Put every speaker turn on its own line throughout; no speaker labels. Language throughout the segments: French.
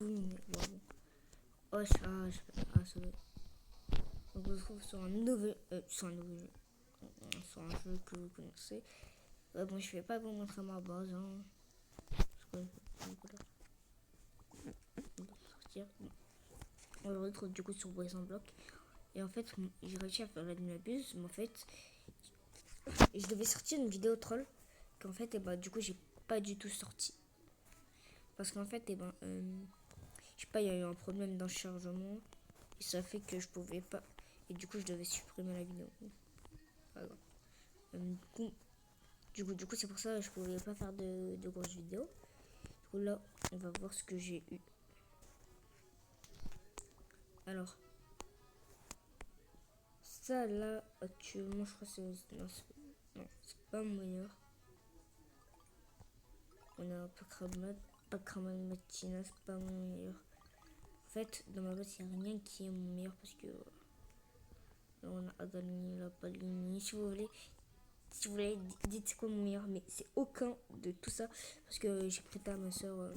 mais bon. Oh, ça, ça va. Donc, on se retrouve sur un nouveau, sur un jeu que vous connaissez. Bon, je vais pas vous montrer ma base, hein. Parce que, on va sortir. On le retrouve du coup sur Brisant Bloc. Et en fait, j'ai réussi à faire la nuit-abuse, mais en fait, je devais sortir une vidéo troll. Qu'en fait, et bah, du coup, j'ai pas du tout sorti. Parce qu'en fait, je sais pas, il y a eu un problème dans le chargement. Et ça fait que je pouvais pas. Et du coup, je devais supprimer la vidéo. Pas grave. Du coup, c'est pour ça que je pouvais pas faire de grosses vidéos. Du coup, là, on va voir ce que j'ai eu. Alors, ça là, actuellement, je crois que c'est. Non, c'est pas meilleur. On a un peu pas Kramat Matina, c'est pas mon meilleur. En fait, dans ma boîte, il n'y a rien qui est mon meilleur parce que. Là, on a Agalini, la Palini. Si vous voulez, dites c'est quoi mon meilleur, mais c'est aucun de tout ça parce que j'ai prêté à ma soeur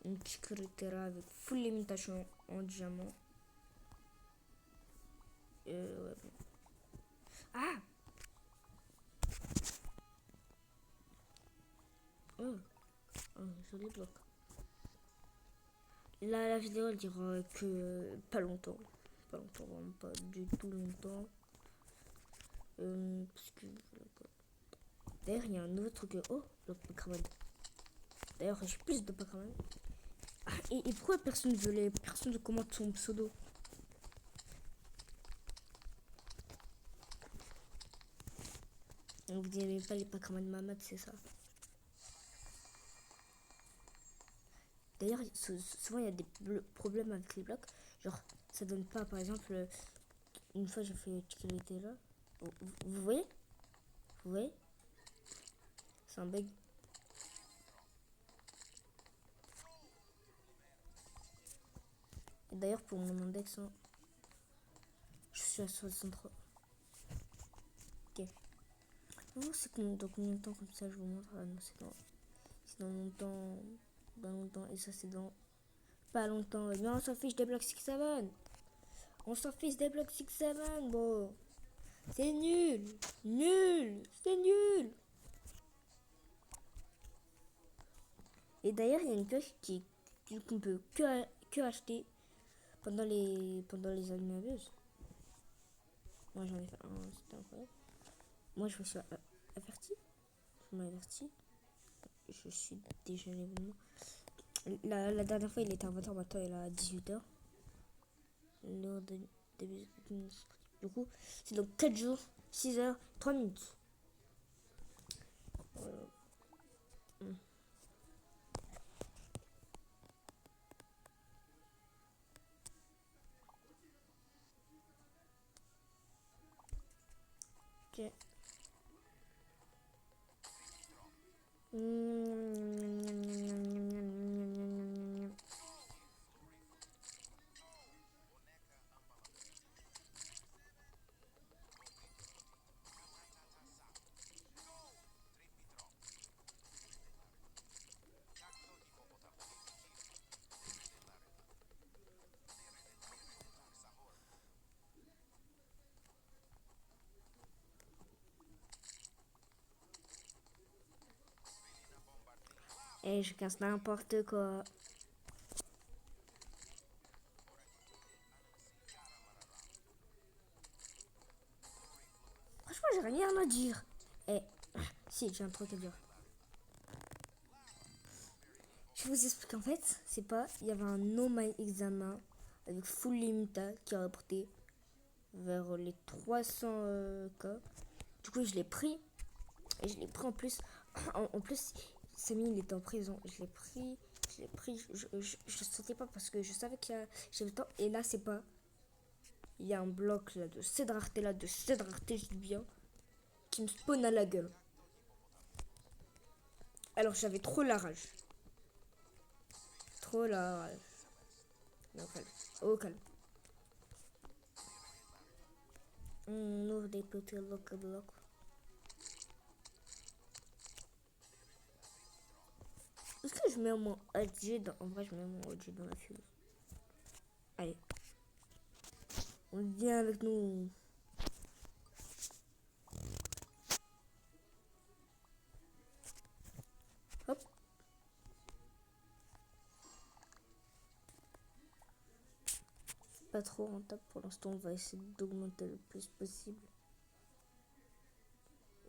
une Chikritera avec full limitation en diamant. Ouais, bon. Ah! Oh, oh, joli bloc. Là, la vidéo, elle dira que pas longtemps. Pas longtemps, vraiment pas du tout longtemps. Parce que. D'ailleurs, il y a un nouveau truc. Oh, bloc Pokémon. D'ailleurs, j'ai plus de Pokémon. Ah, et pourquoi personne veut les. Personne ne commente son pseudo? Vous n'aimez pas les Pokémon Mamad, c'est ça? D'ailleurs, souvent il y a des problèmes avec les blocs. Genre, ça donne pas, par exemple, une fois j'ai fait était là. Vous voyez? Vous voyez? C'est un bug. Et d'ailleurs, pour mon index, hein, je suis à 63. Ok. Oh, c'est dans combien de temps comme ça je vous montre? Ah non, c'est dans longtemps. Dans longtemps. Et ça, c'est dans pas longtemps. Mais on s'en fiche des blocs 6-7. On s'en fiche des blocs 6-7. Bon. C'est nul. Nul. C'est nul. Et d'ailleurs, il y a une pioche qu'on peut que acheter pendant les animabeuses. Moi, j'en ai fait un, c'était incroyable. Moi, je me suis averti. Je m'ai averti. Je suis déjà à l'événement. La dernière fois, il était à 20h, maintenant il est à 18h. Du coup, c'est donc 4 jours, 6h, 3 minutes. Voilà. Ok. Et je casse n'importe quoi. Franchement, j'ai rien à dire. Et si, j'ai un truc à dire. Je vous explique en fait, c'est pas. Il y avait un No My Examen avec full limita qui a rapporté vers les 300 k. Du coup, je l'ai pris. Et je l'ai pris en plus. En plus, Samy, il était en prison. Je l'ai pris. Je l'ai pris. Je sautais pas parce que je savais que j'avais le temps. Et là, c'est pas. Il y a un bloc là de Cédrarté, je dis bien, qui me spawn à la gueule. Alors, j'avais trop la rage. Trop la rage. Au calme. Au calme. On ouvre des petits blocs. Est-ce que je mets mon OG dans... En vrai, je mets mon OG dans la fuse. Allez. On vient avec nous. Hop. Pas trop rentable pour l'instant. On va essayer d'augmenter le plus possible.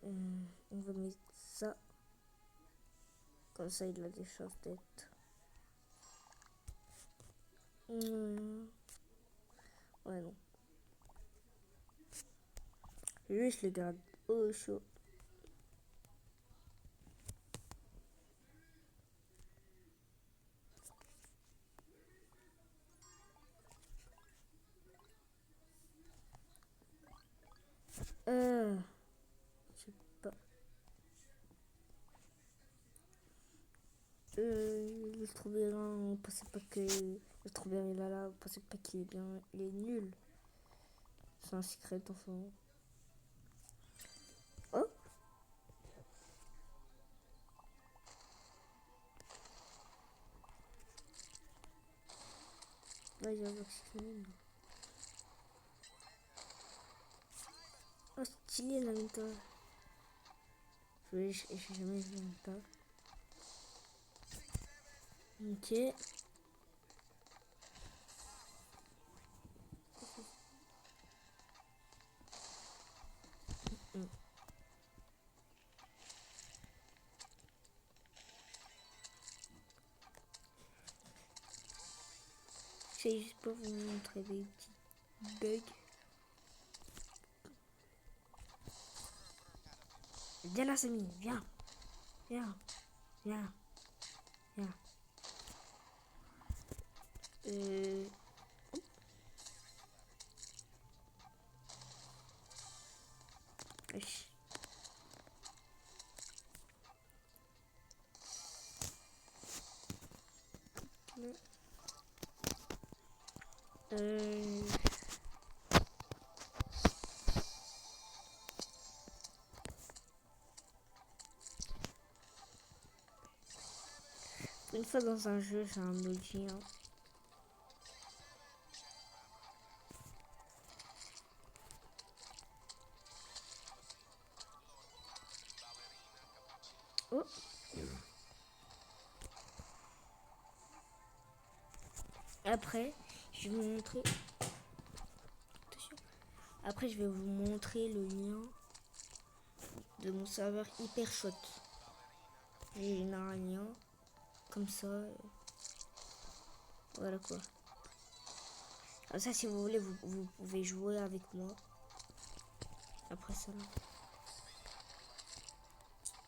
On va mettre ça. Comme ça, il a des chances d'être. Ouais, non. Juste le garde au chaud. Je sais pas. Le strawberry, on pensait pas que le strawberry là, on pensait pas qu'il est bien, il est nul. C'est un secret enfant. Oh, là il y a vacciné. Oh, stylé la Menta. J'ai jamais vu la Menta. Ok. Je vais juste pour vous montrer des petits bugs. Viens là, Samy, viens. Viens. Viens. Viens. Wesh. Une fois dans un jeu, j'ai un emoji. Hein. Oh. Après, je vais vous montrer. Attention. Après, je vais vous montrer le lien de mon serveur Hypershot. J'ai un lien comme ça. Voilà quoi. Comme ça, si vous voulez, vous pouvez jouer avec moi. Après ça, là.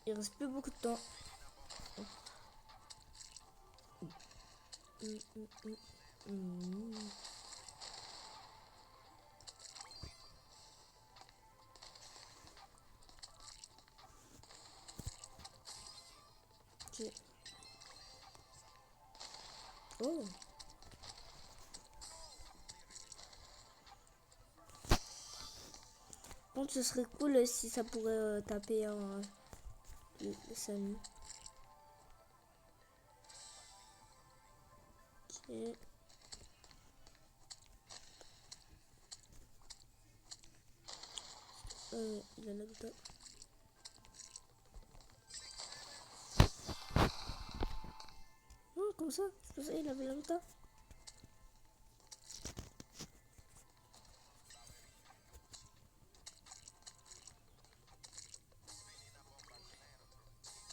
Il reste plus beaucoup de temps. Okay. Oh. Bon, ce serait cool si ça pourrait taper le Samy. Ok. Il a là-dedans. Oh, comme ça, c'est pour ça il avait là-dedans.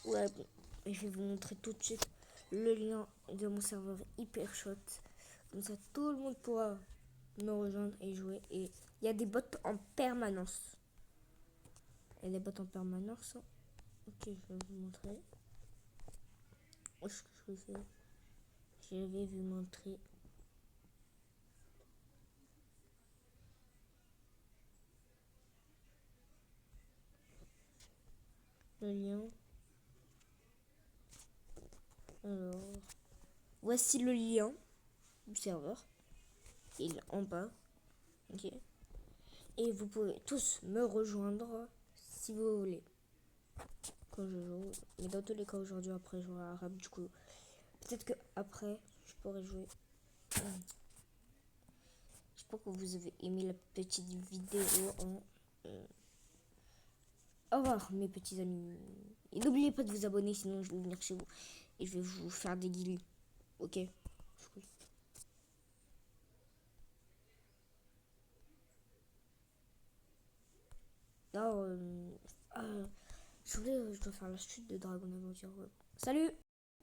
Ouais, bon, je vais vous montrer tout de suite le lien de mon serveur Hypershot. Comme ça, tout le monde pourra me rejoindre et jouer. Et il y a des bots en permanence. Il y a des bots en permanence. Ok, je vais vous montrer. Je vais vous montrer. Le lien. Alors, voici le lien du serveur. Il est en bas. Ok. Et vous pouvez tous me rejoindre si vous voulez. Quand je joue. Mais dans tous les cas, aujourd'hui, après, je joue à arabe. Du coup, Peut-être que après je pourrais jouer. J'espère que vous avez aimé la petite vidéo. Au revoir mes petits amis. Et n'oubliez pas de vous abonner, sinon je vais venir chez vous. Et je vais vous faire des guillis. Ok. Non, je dois faire la chute de Dragon Adventure. Salut!